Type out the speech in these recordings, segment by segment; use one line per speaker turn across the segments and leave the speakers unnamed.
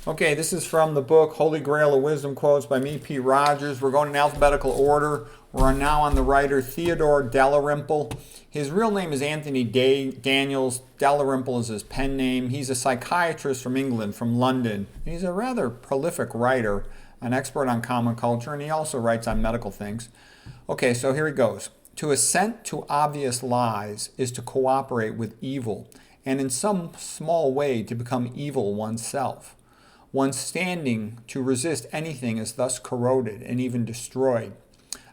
Okay, this is from the book Holy Grail of Wisdom Quotes by me, P. Rogers. We're going in alphabetical order. We're now on the writer Theodore Dalrymple. His real name is Anthony Daniels. Dalrymple is his pen name. He's a psychiatrist from England, from London. He's a rather prolific writer, an expert on common culture, and he also writes on medical things. Okay, so here he goes. To assent to obvious lies is to cooperate with evil, and in some small way to become evil oneself. One's standing to resist anything is thus corroded and even destroyed.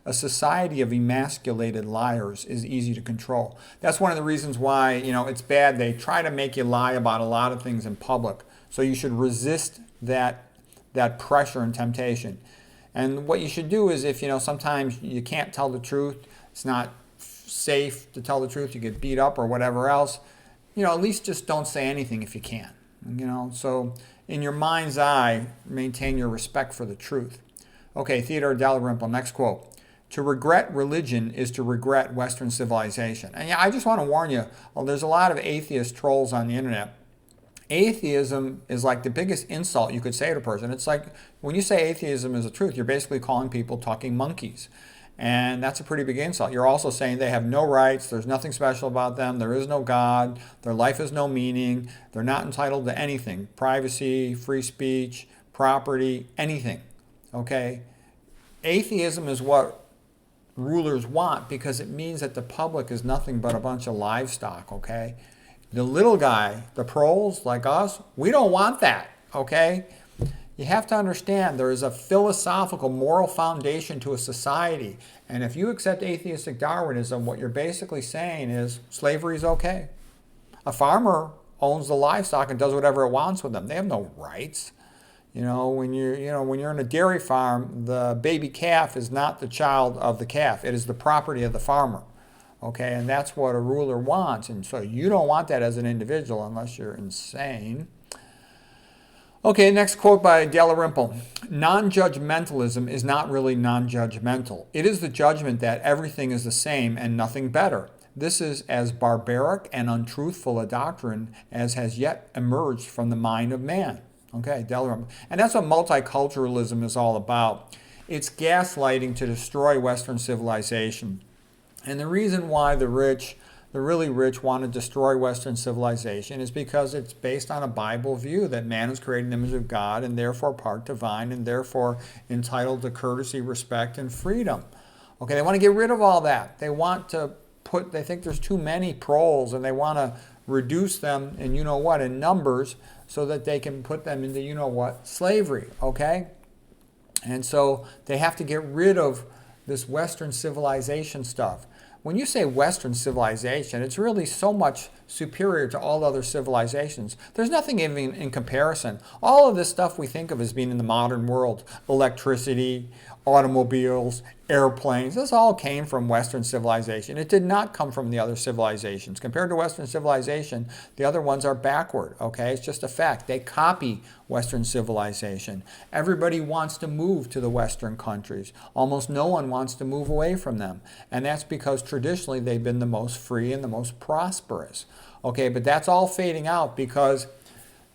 A society of emasculated liars is easy to control. That's one of the reasons why, it's bad. They try to make you lie about a lot of things in public. So you should resist that pressure and temptation. And what you should do is if, sometimes you can't tell the truth, it's not safe to tell the truth, you get beat up or whatever else, at least just don't say anything if you can. So in your mind's eye, maintain your respect for the truth. Okay, Theodore Dalrymple, next quote. To regret religion is to regret Western civilization. And I just want to warn you, there's a lot of atheist trolls on the internet. Atheism is like the biggest insult you could say to a person. It's like when you say atheism is the truth, you're basically calling people talking monkeys. And that's a pretty big insult. You're also saying they have no rights, there's nothing special about them, there is no God, their life has no meaning, they're not entitled to anything. Privacy, free speech, property, anything. Okay? Atheism is what rulers want because it means that the public is nothing but a bunch of livestock, okay? The little guy, the proles like us, we don't want that, okay? You have to understand there is a philosophical, moral foundation to a society. And if you accept atheistic Darwinism, what you're basically saying is slavery is okay. A farmer owns the livestock and does whatever it wants with them. They have no rights. When you're in a dairy farm, the baby calf is not the child of the calf. It is the property of the farmer. Okay, and that's what a ruler wants. And so you don't want that as an individual unless you're insane. Okay, next quote by Dalrymple. Non-judgmentalism is not really non-judgmental. It is the judgment that everything is the same and nothing better. This is as barbaric and untruthful a doctrine as has yet emerged from the mind of man. Okay, Dalrymple. And that's what multiculturalism is all about. It's gaslighting to destroy Western civilization. And the reason why the really rich want to destroy Western civilization is because it's based on a Bible view that man is created in the image of God and therefore part divine and therefore entitled to courtesy, respect, and freedom. Okay, they want to get rid of all that. They think there's too many proles and they want to reduce them in in numbers so that they can put them into slavery, okay? And so they have to get rid of this Western civilization stuff. When you say Western civilization, it's really so much superior to all other civilizations. There's nothing even in comparison. All of this stuff we think of as being in the modern world, electricity, automobiles, airplanes, this all came from Western civilization. It did not come from the other civilizations. Compared to Western civilization, the other ones are backward, okay? It's just a fact. They copy Western civilization. Everybody wants to move to the Western countries. Almost no one wants to move away from them. And that's because traditionally they've been the most free and the most prosperous. Okay, but that's all fading out because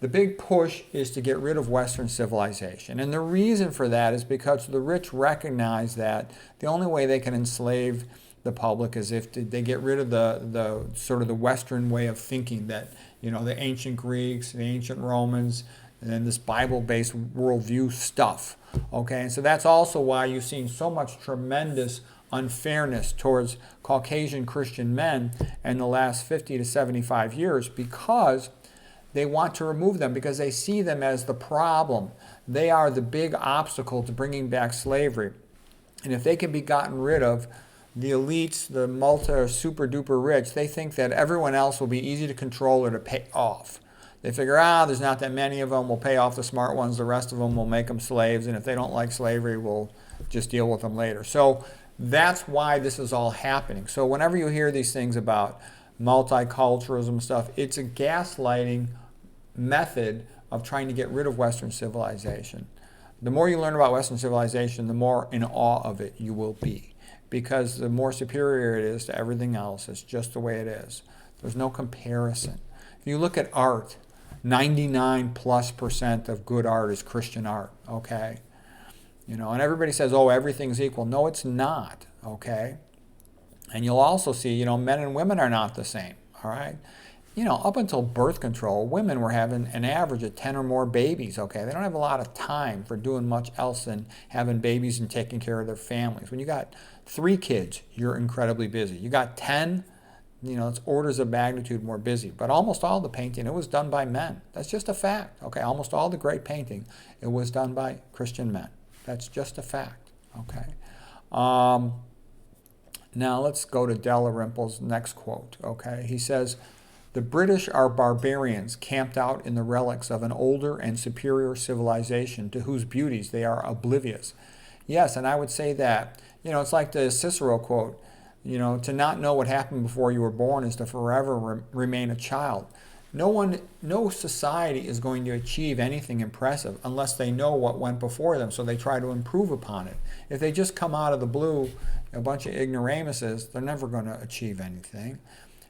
the big push is to get rid of Western civilization. And the reason for that is because the rich recognize that the only way they can enslave the public is if they get rid of the sort of the Western way of thinking that, the ancient Greeks, the ancient Romans, and then this Bible-based worldview stuff. Okay, and so that's also why you've seen so much tremendous unfairness towards Caucasian Christian men in the last 50 to 75 years because they want to remove them because they see them as the problem. They are the big obstacle to bringing back slavery. And if they can be gotten rid of, the elites, the multi or super duper rich, they think that everyone else will be easy to control or to pay off. They figure, there's not that many of them, we'll pay off the smart ones, the rest of them will make them slaves, and if they don't like slavery, we'll just deal with them later. So that's why this is all happening. So whenever you hear these things about multiculturalism stuff, it's a gaslighting method of trying to get rid of Western civilization. The more you learn about Western civilization, the more in awe of it you will be, because the more superior it is to everything else. It's just the way it is. There's no comparison. If you look at art, 99+% of good art is Christian art, okay? You know, and everybody says, oh, everything's equal. No, it's not, okay? And you'll also see, you know, men and women are not the same, all right? You know, up until birth control, women were having an average of 10 or more babies, okay? They don't have a lot of time for doing much else than having babies and taking care of their families. When you got 3 kids, you're incredibly busy. You got 10, you know, it's orders of magnitude more busy. But almost all the painting, it was done by men. That's just a fact, okay? Almost all the great painting, it was done by Christian men. That's just a fact, okay? Now let's go to Dalrymple's next quote, okay? He says, "The British are barbarians camped out in the relics of an older and superior civilization to whose beauties they are oblivious." Yes, and I would say that. You know, it's like the Cicero quote, you know, to not know what happened before you were born is to forever remain a child. No society is going to achieve anything impressive unless they know what went before them, so they try to improve upon it. If they just come out of the blue, a bunch of ignoramuses, they're never going to achieve anything.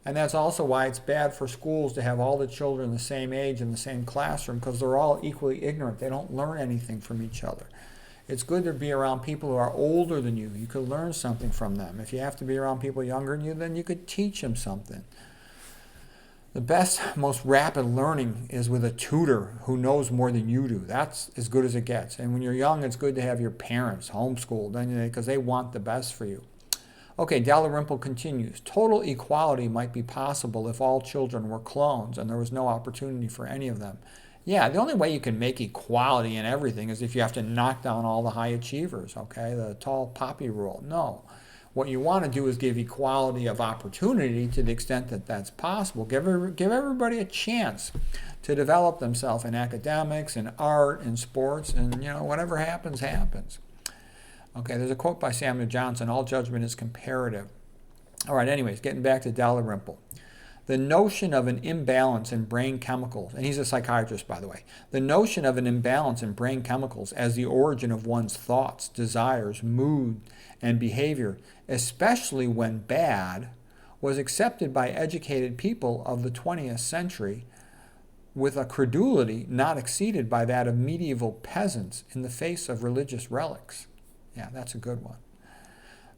And that's also why it's bad for schools to have all the children the same age in the same classroom, because they're all equally ignorant. They don't learn anything from each other. It's good to be around people who are older than you. You could learn something from them. If you have to be around people younger than you, then you could teach them something. The best, most rapid learning is with a tutor who knows more than you do. That's as good as it gets. And when you're young, it's good to have your parents homeschooled because they want the best for you. Okay, Dalrymple continues. "Total equality might be possible if all children were clones and there was no opportunity for any of them." Yeah, the only way you can make equality in everything is if you have to knock down all the high achievers, okay? The tall poppy rule. No. What you want to do is give equality of opportunity to the extent that that's possible. Give everybody a chance to develop themselves in academics, in art, in sports, and, you know, whatever happens, happens. Okay, there's a quote by Samuel Johnson, "All judgment is comparative." All right, anyways, getting back to Dalrymple. "The notion of an imbalance in brain chemicals," and he's a psychiatrist, by the way, "the notion of an imbalance in brain chemicals as the origin of one's thoughts, desires, mood, and behavior, especially when bad, was accepted by educated people of the 20th century with a credulity not exceeded by that of medieval peasants in the face of religious relics." Yeah, that's a good one.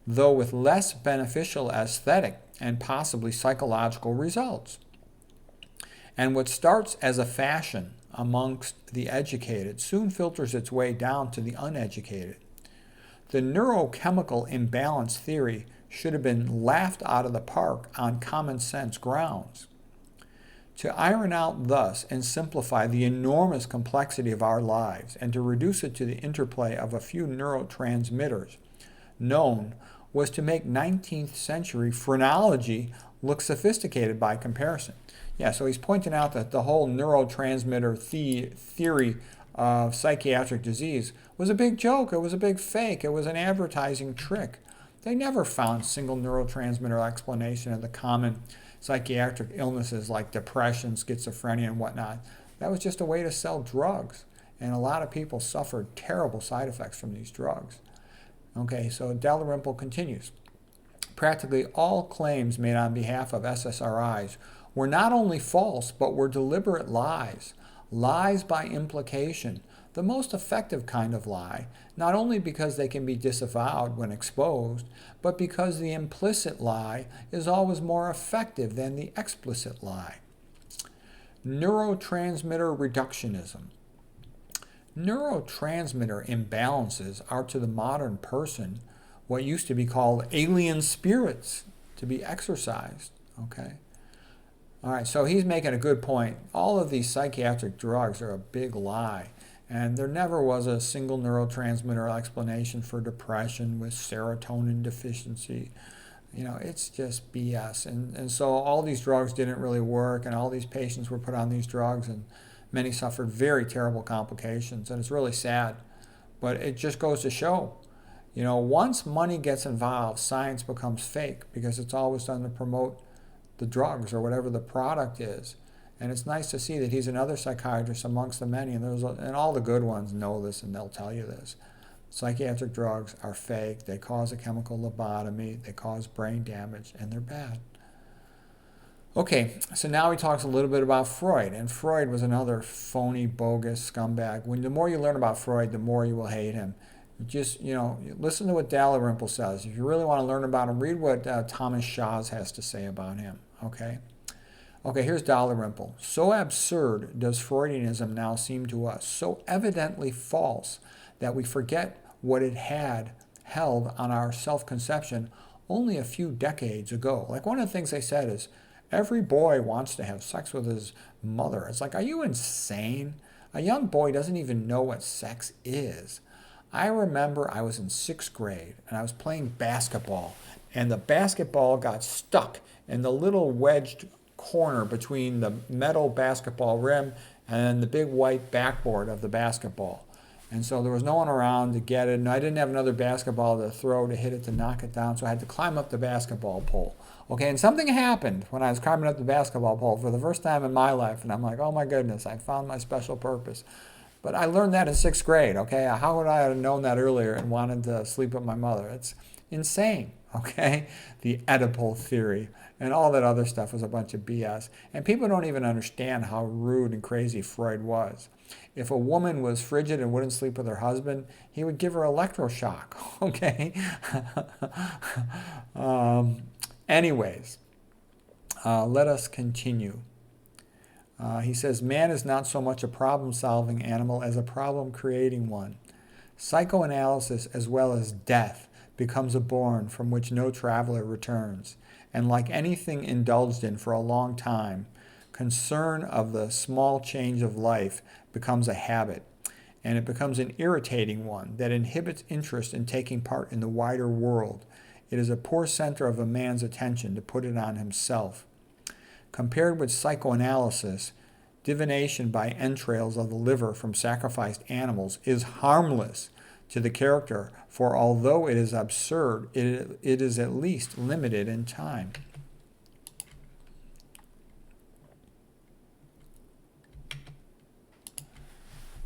"Though with less beneficial aesthetic and possibly psychological results. And what starts as a fashion amongst the educated soon filters its way down to the uneducated. The neurochemical imbalance theory should have been laughed out of the park on common sense grounds. To iron out thus and simplify the enormous complexity of our lives and to reduce it to the interplay of a few neurotransmitters known was to make 19th century phrenology look sophisticated by comparison." Yeah, so he's pointing out that the whole neurotransmitter theory of psychiatric disease was a big joke. It was a big fake. It was an advertising trick. They never found single neurotransmitter explanation of the common psychiatric illnesses like depression, schizophrenia, and whatnot. That was just a way to sell drugs. And a lot of people suffered terrible side effects from these drugs. Okay, so Dalrymple continues. "Practically all claims made on behalf of SSRIs were not only false, but were deliberate lies. Lies by implication, the most effective kind of lie, not only because they can be disavowed when exposed, but because the implicit lie is always more effective than the explicit lie." Neurotransmitter reductionism. Neurotransmitter imbalances are to the modern person what used to be called alien spirits to be exorcised. Okay? All right, so he's making a good point. All of these psychiatric drugs are a big lie. And there never was a single neurotransmitter explanation for depression with serotonin deficiency. You know, it's just BS. And so all these drugs didn't really work, and all these patients were put on these drugs, and many suffered very terrible complications. And it's really sad. But it just goes to show, you know, once money gets involved, science becomes fake because it's always done to promote the drugs or whatever the product is. And it's nice to see that he's another psychiatrist amongst the many, and all the good ones know this and they'll tell you this. Psychiatric drugs are fake. They cause a chemical lobotomy. They cause brain damage, and they're bad. Okay, so now he talks a little bit about Freud, and Freud was another phony, bogus scumbag. When the more you learn about Freud, the more you will hate him. Just, listen to what Dalrymple says. If you really want to learn about him, read what Thomas Shaws has to say about him. Okay? Okay, here's Dalrymple. So absurd does Freudianism now seem to us, so evidently false that we forget what it had held on our self-conception only a few decades ago. Like one of the things they said is, every boy wants to have sex with his mother. It's like, are you insane? A young boy doesn't even know what sex is. I remember I was in 6th grade and I was playing basketball, and the basketball got stuck in the little wedged corner between the metal basketball rim and the big white backboard of the basketball. And so there was no one around to get it, and I didn't have another basketball to throw to hit it to knock it down, so I had to climb up the basketball pole. Okay, and something happened when I was climbing up the basketball pole for the first time in my life, and I'm like, oh my goodness, I found my special purpose. But I learned that in 6th grade, okay? How would I have known that earlier and wanted to sleep with my mother? It's insane, okay? The Oedipal theory and all that other stuff was a bunch of BS. And people don't even understand how rude and crazy Freud was. If a woman was frigid and wouldn't sleep with her husband, he would give her electroshock, okay? Anyways, let us continue. He says, man is not so much a problem-solving animal as a problem-creating one. Psychoanalysis, as well as death, becomes a bourne from which no traveler returns. And like anything indulged in for a long time, concern of the small change of life becomes a habit, and it becomes an irritating one that inhibits interest in taking part in the wider world. It is a poor center of a man's attention to put it on himself. Compared with psychoanalysis, divination by entrails of the liver from sacrificed animals is harmless to the character, for although it is absurd, it is at least limited in time.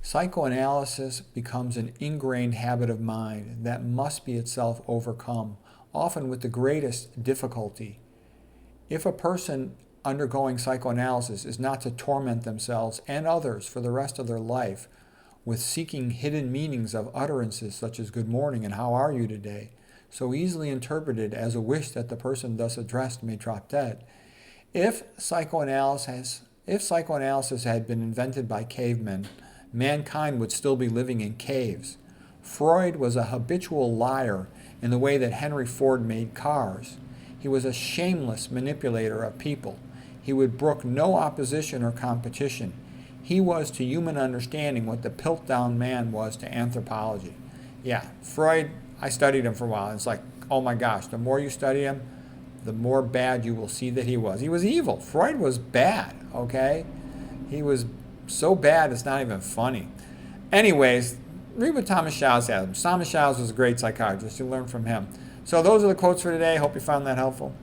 Psychoanalysis becomes an ingrained habit of mind that must be itself overcome, often with the greatest difficulty. If a person undergoing psychoanalysis is not to torment themselves and others for the rest of their life with seeking hidden meanings of utterances such as good morning and how are you today, so easily interpreted as a wish that the person thus addressed may drop dead. If psychoanalysis had been invented by cavemen, mankind would still be living in caves. Freud was a habitual liar in the way that Henry Ford made cars. He was a shameless manipulator of people. He would brook no opposition or competition. He was to human understanding what the Piltdown man was to anthropology. Yeah, Freud, I studied him for a while. It's like, oh my gosh, the more you study him, the more bad you will see that he was. He was evil. Freud was bad, okay? He was so bad it's not even funny. Anyways, read what Thomas Shaws has. Thomas Shaws was a great psychiatrist. You learn from him. So those are the quotes for today. Hope you found that helpful.